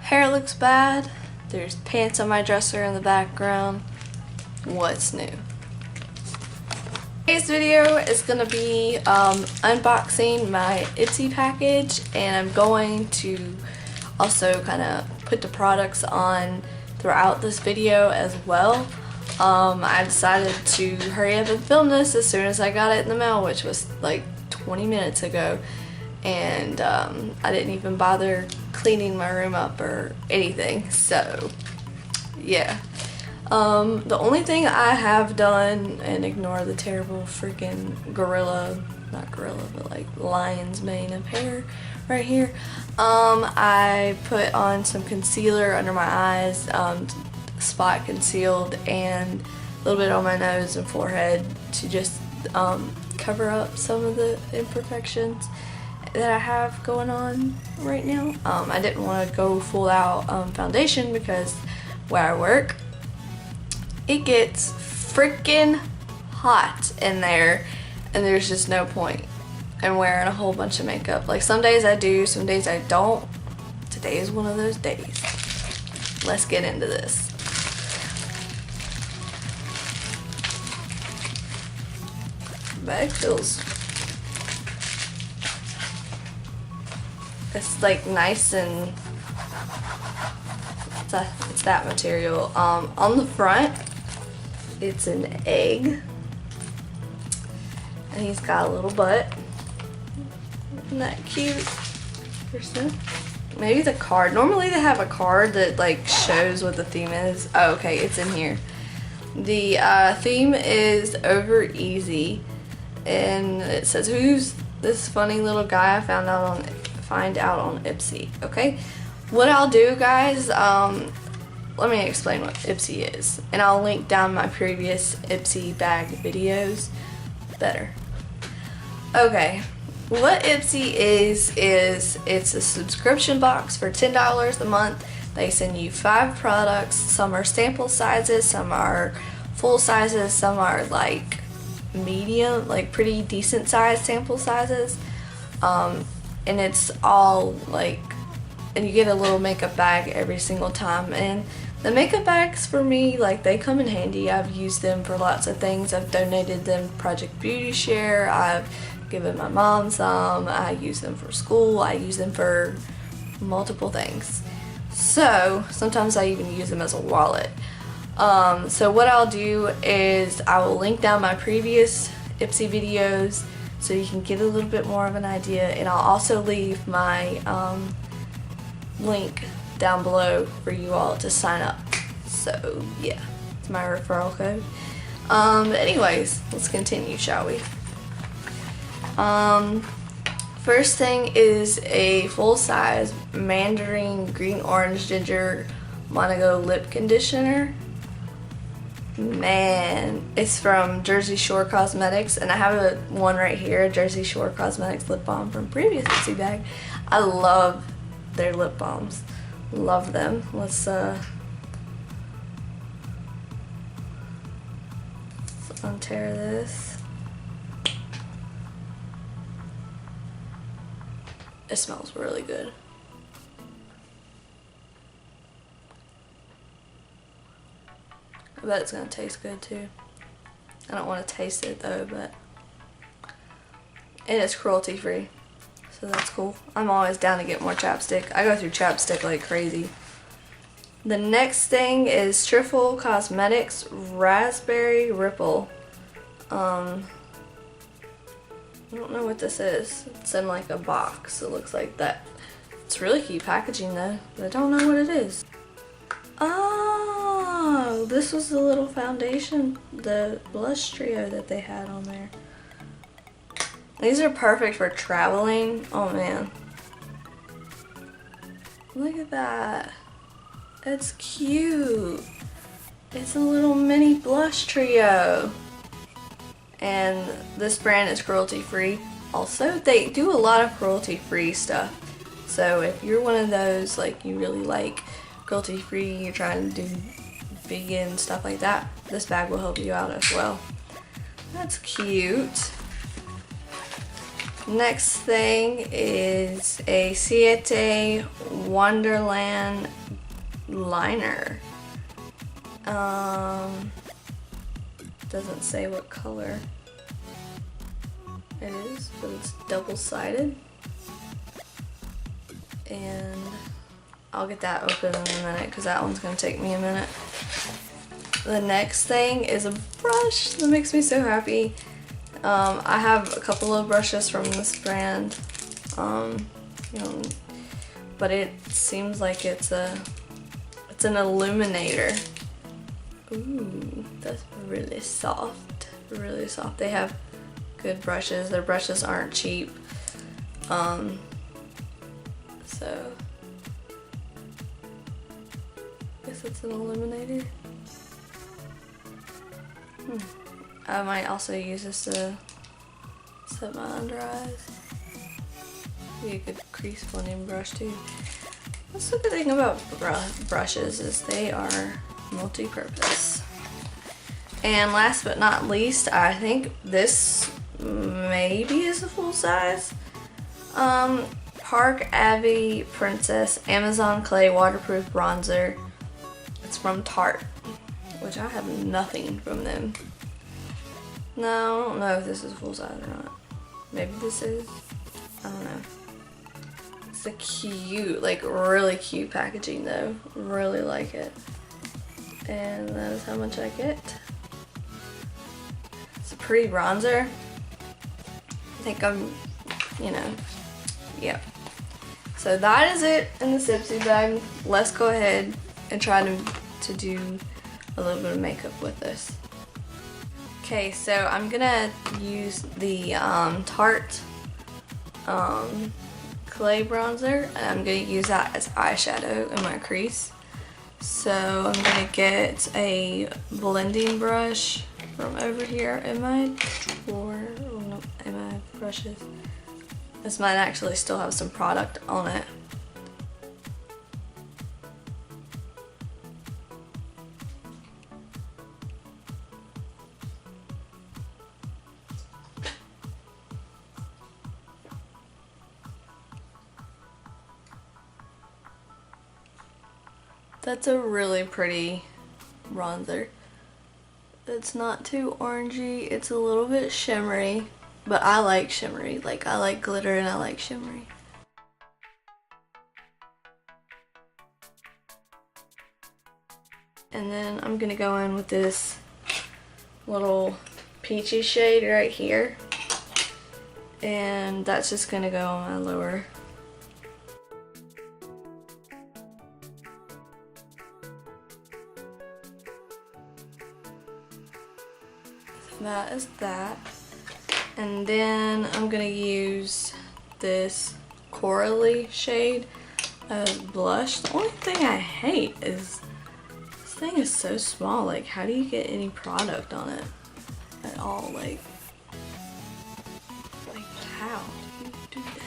Hair looks bad. There's pants on my dresser in the background. What's new? Today's video is going to be unboxing my Ipsy package, and I'm going to also kind of put the products on throughout this video as well. I decided to hurry up and film this as soon as I got it in the mail, which was like 20 minutes ago, and I didn't even bother cleaning my room up or anything, so yeah. The only thing I have done, and ignore the terrible freaking not gorilla, but like lion's mane of hair right here, I put on some concealer under my eyes, spot concealed, and a little bit on my nose and forehead to just cover up some of the imperfections that I have going on right now. I didn't want to go full out foundation because where I work, it gets freaking hot in there, and there's just no point in wearing a whole bunch of makeup. Like, some days I do, some days I don't. Today is one of those days. Let's get into this. Bag feels, it's like nice and it's that material. On the front, it's an egg, and he's got a little butt. Isn't that cute? Maybe the card. Normally they have a card that like shows what the theme is. Oh, okay, it's in here. The theme is over easy, and it says, "Who's this funny little guy I find out on Ipsy." Okay, what I'll do, guys, let me explain what Ipsy is, and I'll link down my previous Ipsy bag videos better. Okay, what Ipsy is it's a subscription box for $10 a month. They send you 5 products. Some are sample sizes, some are full sizes, some are like medium, like pretty decent sized sample sizes, and it's all like, and you get a little makeup bag every single time. And the makeup bags, for me, like, they come in handy. I've used them for lots of things. I've donated them to Project Beauty Share. I've given my mom some. I use them for school. I use them for multiple things. So sometimes I even use them as a wallet. So what I'll do is I will link down my previous Ipsy videos so you can get a little bit more of an idea, and I'll also leave my link down below for you all to sign up. So yeah, it's my referral code. Anyways, let's continue, shall we? First thing is a full-size Mandarin Green Orange Ginger Monaco lip conditioner. Man, it's from Jersey Shore Cosmetics, and I have one right here, a Jersey Shore Cosmetics lip balm from previous Ipsy bag. I love their lip balms. Love them. Let's untear this. It smells really good. I bet it's gonna taste good too. I don't want to taste it though, but, and it's cruelty free, so that's cool. I'm always down to get more chapstick. I go through chapstick like crazy. The next thing is Trifle Cosmetics Raspberry Ripple. I don't know what this is. It's in like a box. It looks like that. It's really cute packaging though, but I don't know what it is. Oh, this was the little foundation, the blush trio that they had on there. These are perfect for traveling. Oh man. Look at that. It's cute. It's a little mini blush trio. And this brand is cruelty free. Also, they do a lot of cruelty free stuff. So if you're one of those, like, you really like cruelty free, you're trying to do vegan stuff like that, this bag will help you out as well. That's cute. Next thing is a Siete Wonderland liner. Doesn't say what color it is, but it's double-sided. And I'll get that open in a minute because that one's gonna take me a minute. The next thing is a brush that makes me so happy. I have a couple of brushes from this brand, you know, but it seems like it's an illuminator. Ooh, that's really soft, really soft. They have good brushes. Their brushes aren't cheap. So I guess it's an illuminator. I might also use this to set my under eyes. Be a good crease blending brush too. That's the good thing about brushes is they are multi-purpose. And last but not least, I think this maybe is a full size. Park Abbey Princess Amazon Clay Waterproof Bronzer. It's from Tarte, which I have nothing from them. No, I don't know if this is full size or not. Maybe this is. I don't know. It's a cute, like really cute packaging though. Really like it. And that is how much I get. It's a pretty bronzer. I think I'm, you know, yeah. So that is it in the Ipsy bag. Let's go ahead and try to do a little bit of makeup with this. Okay, so I'm gonna use the Tarte clay bronzer, and I'm gonna use that as eyeshadow in my crease. So I'm gonna get a blending brush from over here in my drawer, oh no, in my brushes. This might actually still have some product on it. That's a really pretty bronzer. It's not too orangey, it's a little bit shimmery, but I like shimmery. Like, I like glitter and I like shimmery. And then I'm gonna go in with this little peachy shade right here. And that's just gonna go on my lower. That is that. And then I'm gonna use this corally shade as blush. The only thing I hate is this thing is so small. Like, how do you get any product on it at all? Like how do you do that?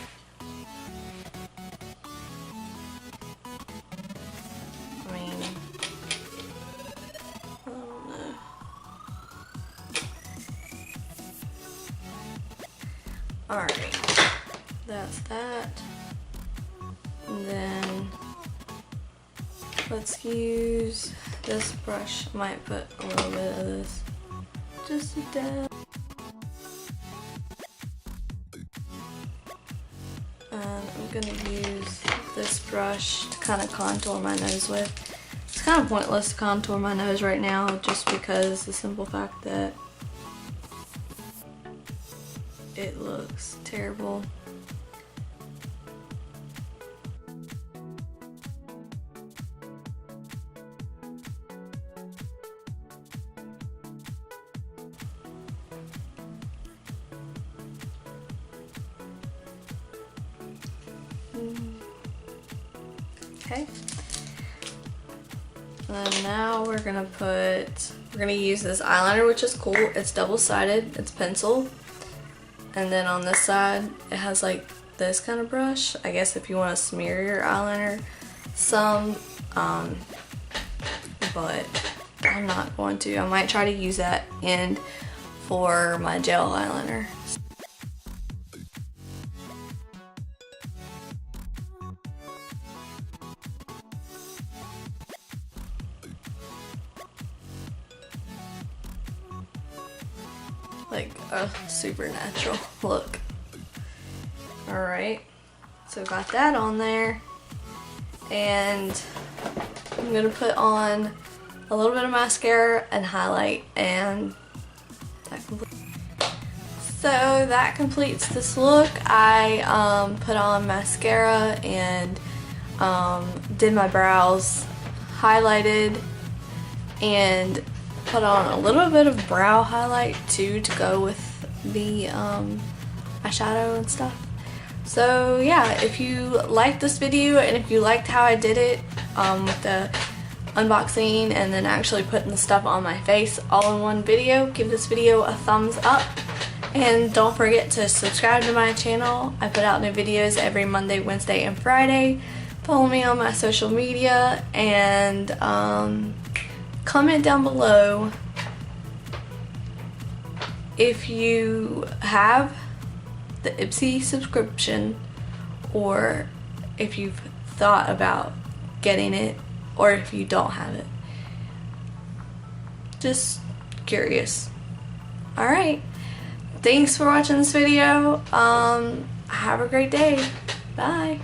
I mean, I don't know. Alright, that's that. And then let's use this brush. I might put a little bit of this just a dab. And I'm gonna use this brush to kind of contour my nose with. It's kind of pointless to contour my nose right now just because the simple fact that it looks terrible. Okay. And now we're gonna use this eyeliner, which is cool. It's double-sided, it's pencil. And then on this side, it has like this kind of brush. I guess if you want to smear your eyeliner some, but I'm not going to. I might try to use that end for my gel eyeliner. like a supernatural look. Alright, so got that on there, and I'm gonna put on a little bit of mascara and highlight, and that completes this look. I put on mascara and did my brows, highlighted, and put on a little bit of brow highlight too to go with the eyeshadow and stuff. So yeah, if you liked this video and if you liked how I did it with the unboxing and then actually putting the stuff on my face all in one video, give this video a thumbs up. And don't forget to subscribe to my channel. I put out new videos every Monday, Wednesday, and Friday. Follow me on my social media, and comment down below if you have the Ipsy subscription, or if you've thought about getting it, or if you don't have it. Just curious. Alright, thanks for watching this video. Have a great day. Bye.